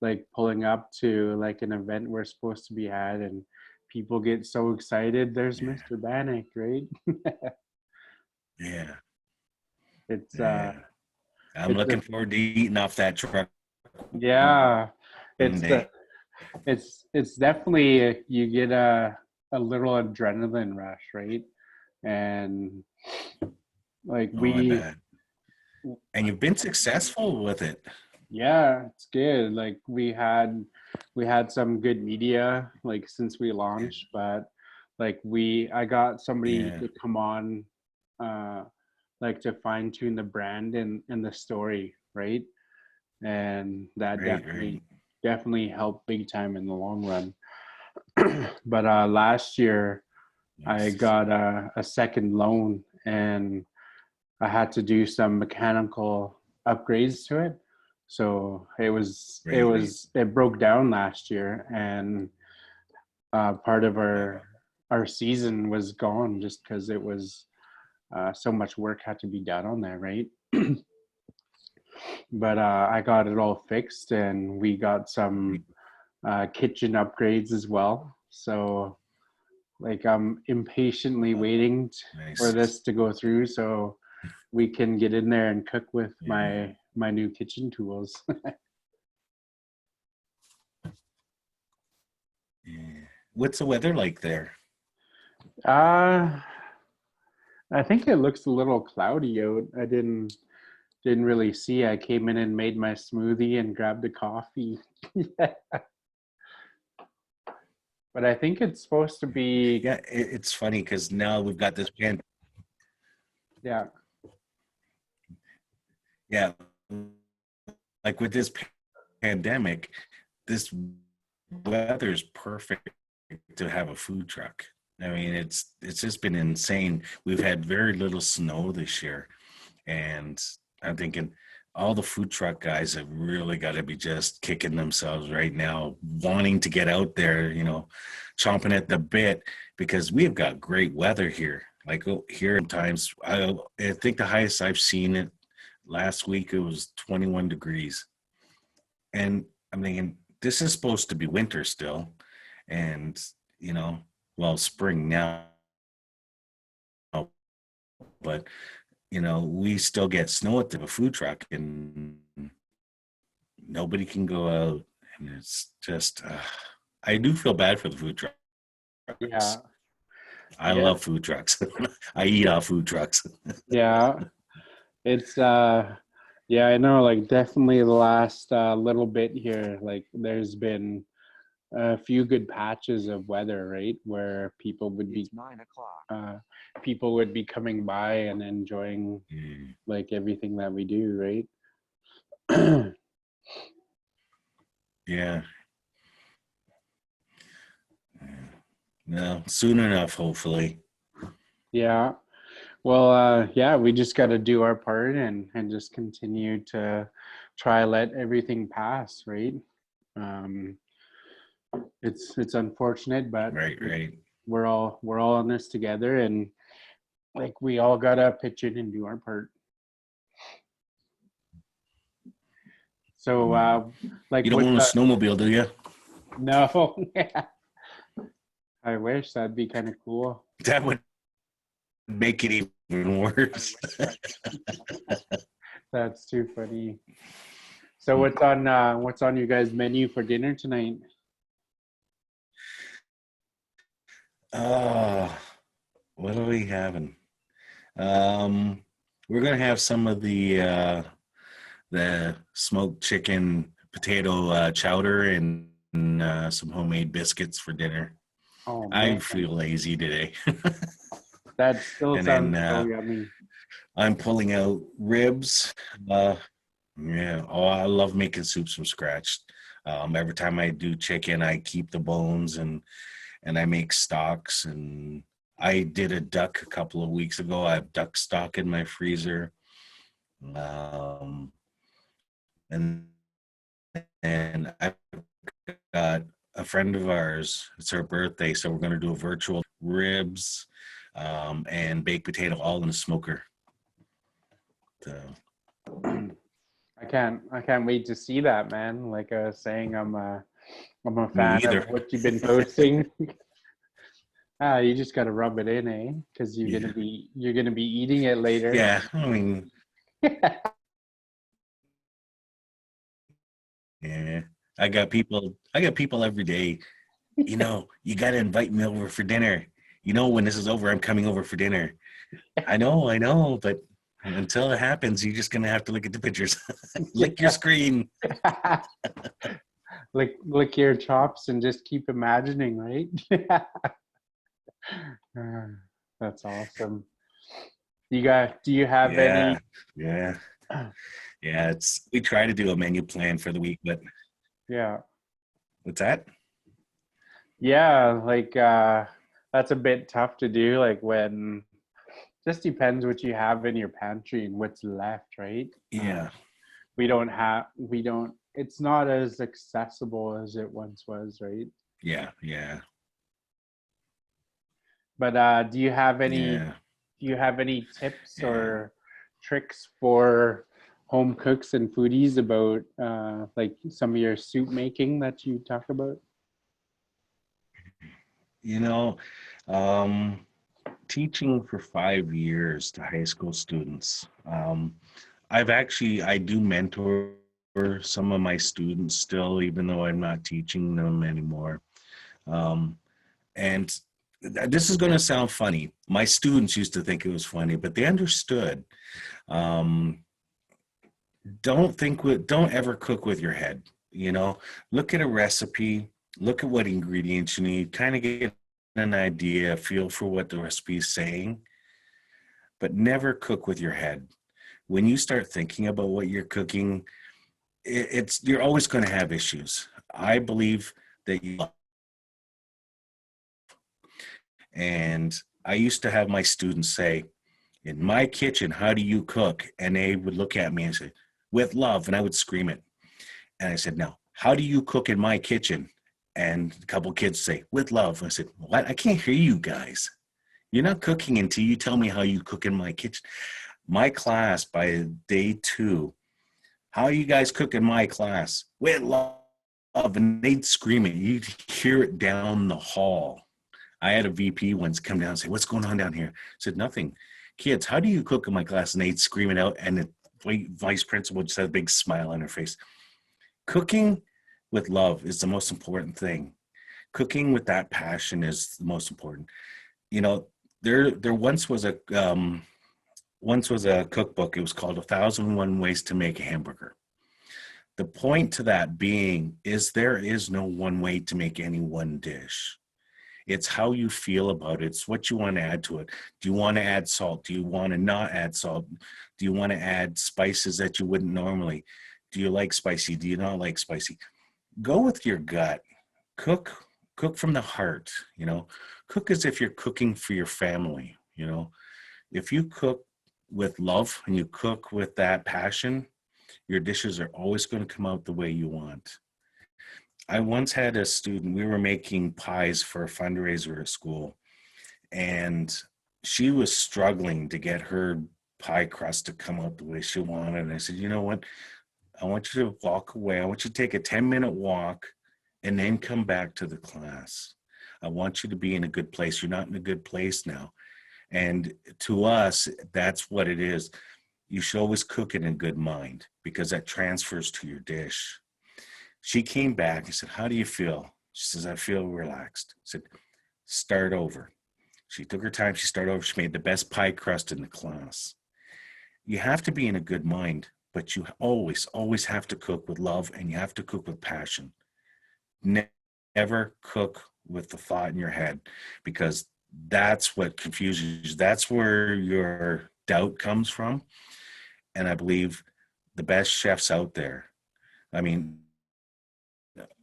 like pulling up to like an event we're supposed to be at and people get so excited. There's Yeah. Mr. Bannock, right? Yeah. It's Yeah. I'm it's a looking forward to eating off that truck yeah. one It's the day. it's definitely you get a little adrenaline rush, right? And like Oh, I we bet. And you've been successful with it. yeah, it's good. Like we had some good media like since we Yeah. launched, but like I got somebody Yeah. to come on uh like to fine tune the brand and the story, right? And that Right, right. definitely helped big time in the long run. But last year I Nice. got a second loan and I had to do some mechanical upgrades to it. So Right, right. it broke down last year and part of Yeah. our season was gone just because it was so much work had to be done on there, right? But I got it all fixed and we got some Right. kitchen upgrades as well. So like I'm impatiently waiting for Nice. this to go through so we can get in there and cook with Yeah. my new kitchen tools. Yeah. What's the weather like there? uh I think it looks a little cloudy out. I didn't really see. I came in and made my smoothie and grabbed a coffee. But I think it's supposed to be Yeah, it's funny because now we've got this yeah. yeah, like with this pandemic, this weather is perfect to have a food truck. I mean, it's just been insane. We've had very little snow this year, and I'm thinking all the food truck guys have really got to be just kicking themselves right now, wanting to get out there, chomping at the bit because we've got great weather here. Like here, sometimes I think the highest I've seen it last week it was 21 degrees, and I'm thinking this is supposed to be winter still, and you know, well, spring now, but we still get snow at the food truck, and nobody can go out, and it's just I do feel bad for the food Yeah. trucks. I Yeah. love food trucks. I eat off food trucks. Yeah. It's yeah, I know like definitely the last little bit here like there's been a few good patches of weather, right? Where It's 9 o'clock. people would be coming by and enjoying Mm, like everything that we do, right? yeah. No, soon enough, hopefully. Yeah. Well, yeah, we just got to do our part and just continue to try let everything pass, right? Um, it's unfortunate, but Right, like, right. we're all in this together, and like we all gotta pitch in and do our part. So, Mm. like You don't with own a the snowmobile, do you? no, I wish that'd be kind of cool. That would make it even worse. That's too funny. So, what's on you guys' menu for dinner tonight? Oh, what are we having? Um, we're gonna have some of the smoked chicken potato chowder and some homemade biscuits for dinner. Oh I man, feel lazy today. that still And then sounds so yummy. I'm pulling out ribs. Uh, yeah, oh, I love making soups from scratch. Every time I do chicken, I keep the bones and I make stocks and I did a duck a couple of weeks ago. I have duck stock in my freezer. And I've got a friend of ours, it's her birthday, so we're going to do a virtual ribs and baked potato all in a smoker. So, I can't wait to see that, man. Like I was saying, I'm a me fan either. of what you've been posting. You just got to rub it in, eh? Because Yeah. you're gonna be eating it later. Yeah, I mean, yeah. I got people every day. You know, you got to invite me over for dinner. You know, when this is over, I'm coming over for dinner. I know, but until it happens, you're just gonna have to look at the pictures, lick your screen. Lick your chops and just keep imagining, right? That's awesome. Do you have any? Yeah. We try to do a menu plan for the week, but Yeah. what's that? Yeah, like that's a bit tough to do, like when just depends what you have in your pantry and what's left, right? Yeah. We don't it's not as accessible as it once was, right? Yeah. But Yeah. do you have any tips Yeah. or tricks for home cooks and foodies about like some of your soup making that you talk about? You know, um, teaching for 5 years to high school students. I do mentor some of my students still, even though I'm not teaching them anymore. Um, and this is going to sound funny. My students used to think it was funny, but they understood. Um, don't ever cook with your head. You know, look at a recipe, look at what ingredients you need, kind of get an idea, a feel for what the recipe is saying, but never cook with your head. When you start thinking about what you're cooking, you're always going to have issues. I believe that and I used to have my students say, "In my kitchen, how do you cook?" And they would look at me and say, "With love," and I would scream it. And I said, "Now, how do you cook in my kitchen?" And a couple kids say, "With love." I said, "What? I can't hear you guys. You're not cooking until you tell me how you cook in my kitchen." My class by day 2, "How you guys cook in my class?" "With love." And they'd scream it. You'd hear it down the hall. I had a VP once come down and say, "What's going on down here?" I said, "Nothing. Kids, how do you cook in my class?" And they'd scream it out. And the vice principal just had a big smile on her face. Cooking with love is the most important thing. Cooking with that passion is the most important. You know, there once was a cookbook. It was called 1001 Ways to Make a Hamburger. The point to that being is there is no one way to make any one dish. It's how you feel about it. It's what you want to add to it. Do you want to add salt? Do you want to not add salt? Do you want to add spices that you wouldn't normally? Do you like spicy? Do you not like spicy? Go with your gut. Cook, cook from the heart, you know. Cook as if you're cooking for your family, you know. If you cook with love and you cook with that passion, your dishes are always going to come out the way you want. I once had a student, we were making pies for a fundraiser at school, and she was struggling to get her pie crust to come out the way she wanted. And I said, "You know what? I want you to walk away. I want you to take a 10-minute walk and then come back to the class. I want you to be in a good place. You're not in a good place now." And to us, that's what it is. You should always cook it in good mind because that transfers to your dish. She came back and said, "How do you feel?" She says, "I feel relaxed." I said, "Start over." She took her time. She started over. She made the best pie crust in the class. You have to be in a good mind, but you always have to cook with love and you have to cook with passion. Never cook with the thought in your head because that's what confuses you. That's where your doubt comes from. And I believe the best chefs out there, I mean,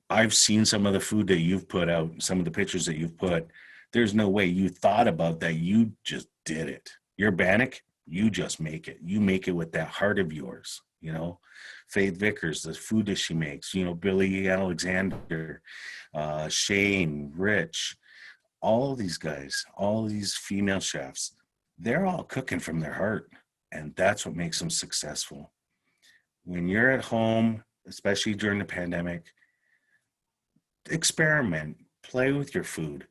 I've seen some of the food that you've put out, some of the pictures that you've put. There's no way you thought about that. You just did it. You're Bannock, you just make it. You make it with that heart of yours, you know. Faith Vickers, the food that she makes, you know, Billy Alexander, Shane, Rich, all these guys, all these female chefs, they're all cooking from their heart. And that's what makes them successful. When you're at home, especially during the pandemic, experiment, play with your food,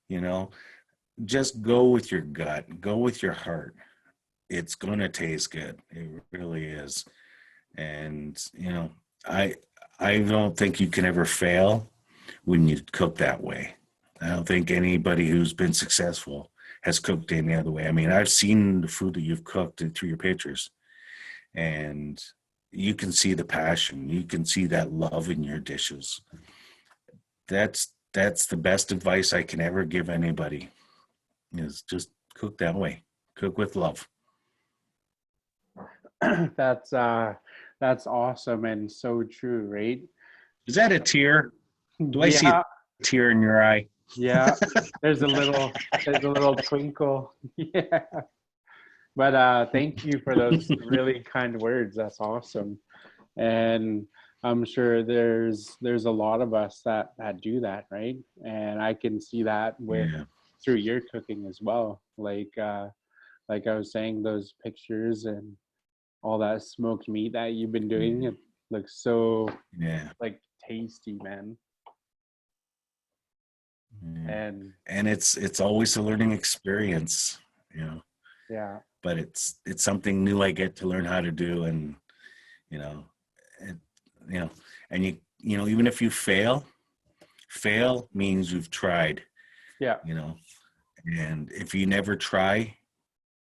you know, just go with your gut, go with your heart. It's going to taste good. It really is. And, you know, I don't think you can ever fail when you cook that way. I don't think anybody who's been successful has cooked any other way. I mean, I've seen the food that you've cooked through your pictures, and you can see the passion. You can see that love in your dishes. That's the best advice I can ever give anybody, is just cook that way. Cook with love. That's awesome and so true, right? Is that a tear? Do I see Yeah, a tear in your eye? yeah. There's a little twinkle. Yeah. But thank you for those really kind words. That's awesome. And I'm sure there's a lot of us that do that, right? And I can see that with Yeah. through your cooking as well. Like I was saying, those pictures and all that smoked meat that you've been doing, it looks so Yeah. like tasty, man. Yeah. And And it's always a learning experience, you know. yeah, But it's something new I get to learn how to do, and you know, it, you know, and you know, even if you fail means you've tried, yeah, you know, and if you never try,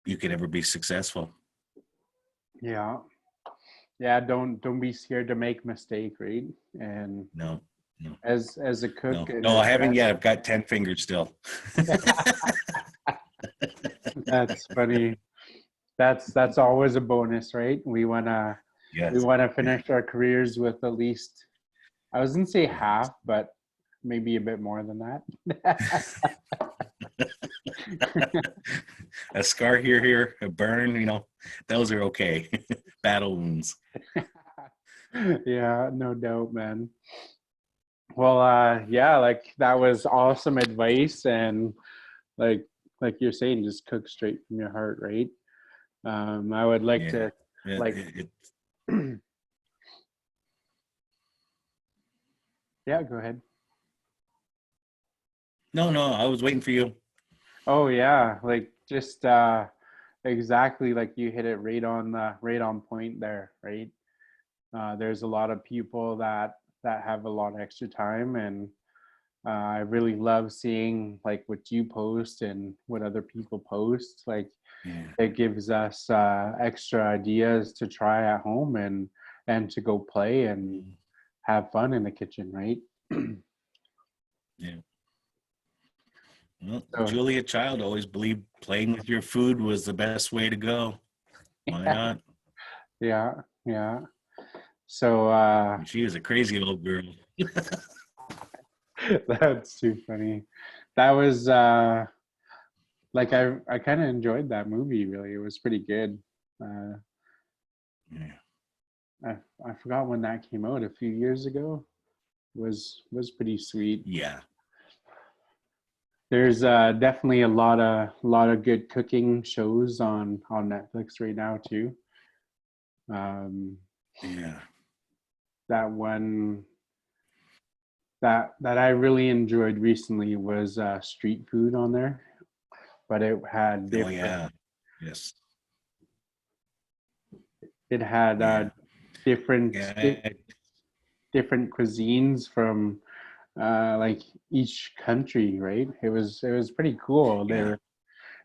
you can never be successful. yeah, yeah. Don't be scared to make mistake, right? And No, no, as a cook and no, a I haven't chef, yet. I've got 10 fingers still. that's funny. That's always a bonus, right? We Yes. wanna Yeah. finish our careers with at least, I was gonna say half, but maybe a bit more than that. A scar here, a burn, you know, those are okay. Battle wounds. Yeah, no doubt, man. Well, yeah, like that was awesome advice, and like you're saying, just cook straight from your heart, right? I would like Yeah. to like It, yeah, go ahead. no, I was waiting for you. Oh yeah, like just exactly, like you hit it right on point there, right? There's a lot of people that have a lot of extra time, and I really love seeing like what you post and what other people post. Like Yeah. it gives us extra ideas to try at home and to go play and have fun in the kitchen, right? Yeah. Well, So Julia Child always believed playing with your food was the best way to go. Why not? yeah, yeah. So She is a crazy old girl. that's too funny. That was like I kind of enjoyed that movie. Really, it was pretty good. Uh, Yeah. I forgot when that came out, a few years ago. Was pretty sweet. Yeah. There's definitely a lot of good cooking shows on Netflix right now too. Um, Yeah. that one that I really enjoyed recently was street food on there, but Oh yeah. Yes. it had Yeah. different Yeah. different cuisines from like each country, right? It was pretty cool. Yeah.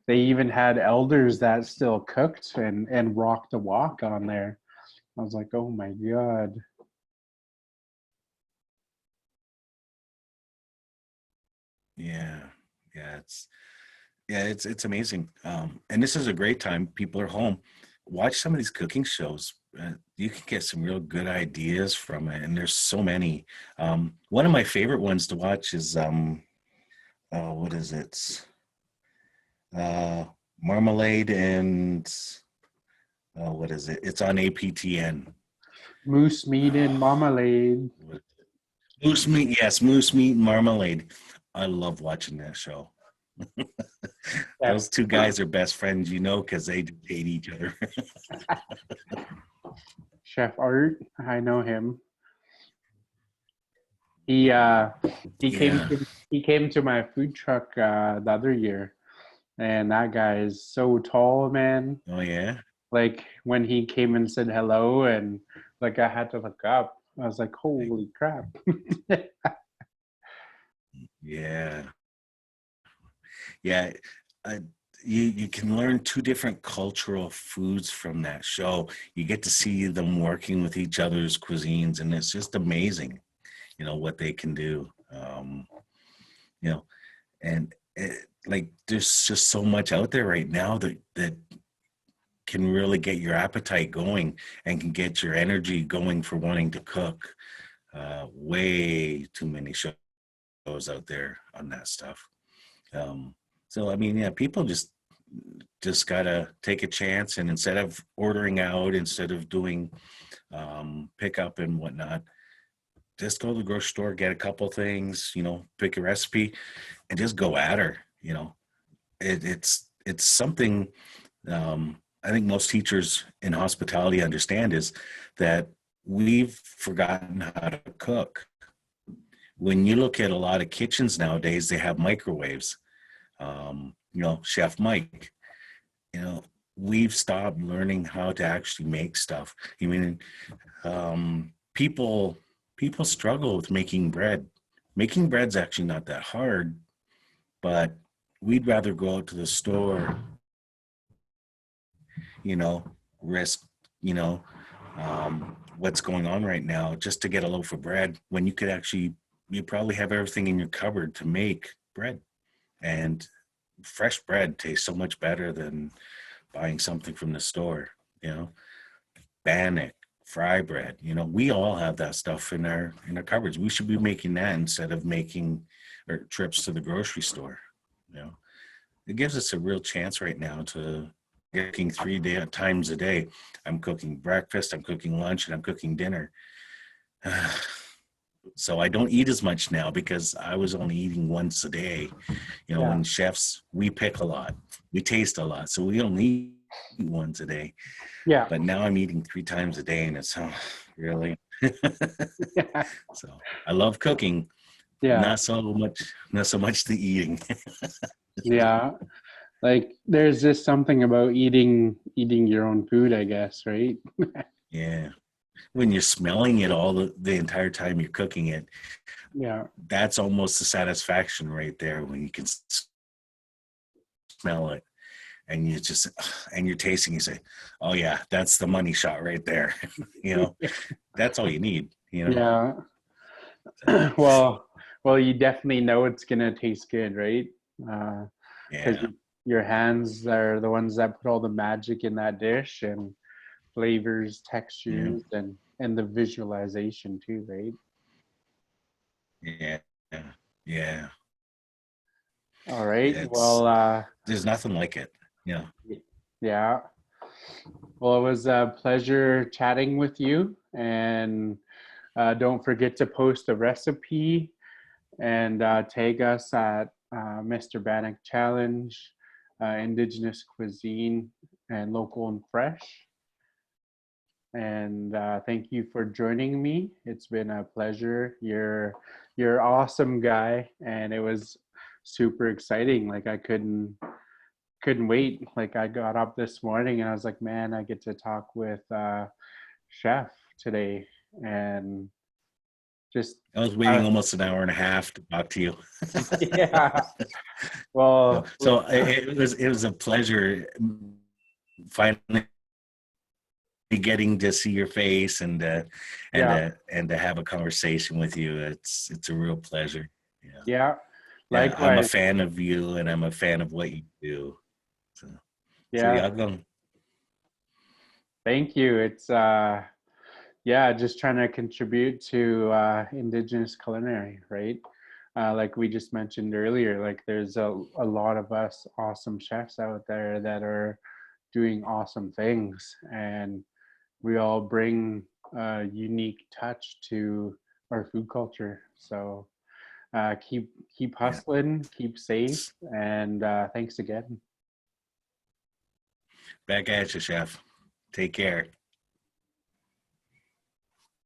They even had elders that still cooked and rocked the walk on there. I was like, oh my god. Yeah. Yeah. It's amazing. And this is a great time. People are home. Watch some of these cooking shows. You can get some real good ideas from it, and there's so many. One of my favorite ones to watch is what is it? Marmalade and what is it? It's on APTN. Moose meat and marmalade. Moose meat, yes, moose meat and marmalade. I love watching that show. Yeah. Those two guys are best friends, you know, because they date each other. Chef Art, I know him. He Yeah. he came to my food truck the other year, and that guy is so tall, man. Oh yeah. Like when he came and said hello, and like I had to look up. I was like, holy crap. Yeah. Yeah. Uh, you can learn two different cultural foods from that show. You get to see them working with each other's cuisines, and it's just amazing, you know, what they can do. You know, and like there's just so much out there right now that can really get your appetite going and can get your energy going for wanting to cook. Way too many shows out there on that stuff. So I mean, yeah, people just gotta take a chance, and instead of ordering out, instead of doing pickup and whatnot, just go to the grocery store, get a couple things, you know, pick a recipe, and just go at her. You know, it's something I think most teachers in hospitality understand is that we've forgotten how to cook. When you look at a lot of kitchens nowadays, they have microwaves. You know, Chef Mike, you know, we've stopped learning how to actually make stuff. I mean, people struggle with making bread. Making bread's actually not that hard, but we'd rather go out to the store, you know, risk, you know, what's going on right now just to get a loaf of bread when you could actually, you probably have everything in your cupboard to make bread. And fresh bread tastes so much better than buying something from the store, you know. Bannock, fry bread, you know, we all have that stuff in our cupboards. We should be making that instead of making or trips to the grocery store, you know. It gives us a real chance right now to cooking times a day. I'm cooking breakfast, I'm cooking lunch, and I'm cooking dinner. So I don't eat as much now because I was only eating once a day. You know, Yeah. when chefs, we pick a lot, we taste a lot, so we only eat once a day. Yeah. But now I'm eating 3 times a day, and it's really. Yeah. So I love cooking, Yeah. not so much the eating. Yeah. Like there's just something about eating your own food, I guess, right? Yeah, when you're smelling it all the entire time you're cooking it, Yeah. that's almost the satisfaction right there when you can smell it and you just and you're tasting, you say, oh yeah, that's the money shot right there. You know, that's all you need, you know. Yeah. So, Well, you definitely know it's gonna taste good, right? Because yeah, your hands are the ones that put all the magic in that dish and flavors, yeah, textures, and the visualization too, right? yeah, yeah. All right. It's Well, there's nothing like it. Yeah. yeah. Well, it was a pleasure chatting with you, and don't forget to post the recipe and tag us at Mr. Bannock Challenge, Indigenous Cuisine, and Local and Fresh. And thank you for joining me. It's been a pleasure. You're an awesome guy, and it was super exciting. Like I couldn't wait. Like I got up this morning and I was like, man, I get to talk with Chef today, and just I was waiting almost an hour and a half to talk to you. yeah. Well, So it was a pleasure finally getting to see your face yeah, and to have a conversation with you. It's a real pleasure. Yeah. yeah. Yeah, I'm a Likewise. fan of you and I'm a fan of what you do. So, so Yeah. yeah, I'll go. Thank you. It's yeah, just trying to contribute to Indigenous culinary, right? like we just mentioned earlier, like there's a lot of us awesome chefs out there that are doing awesome things, and we all bring a unique touch to our food culture. So keep Yeah. hustling, keep safe, and thanks again. Back at you, Chef. Take care.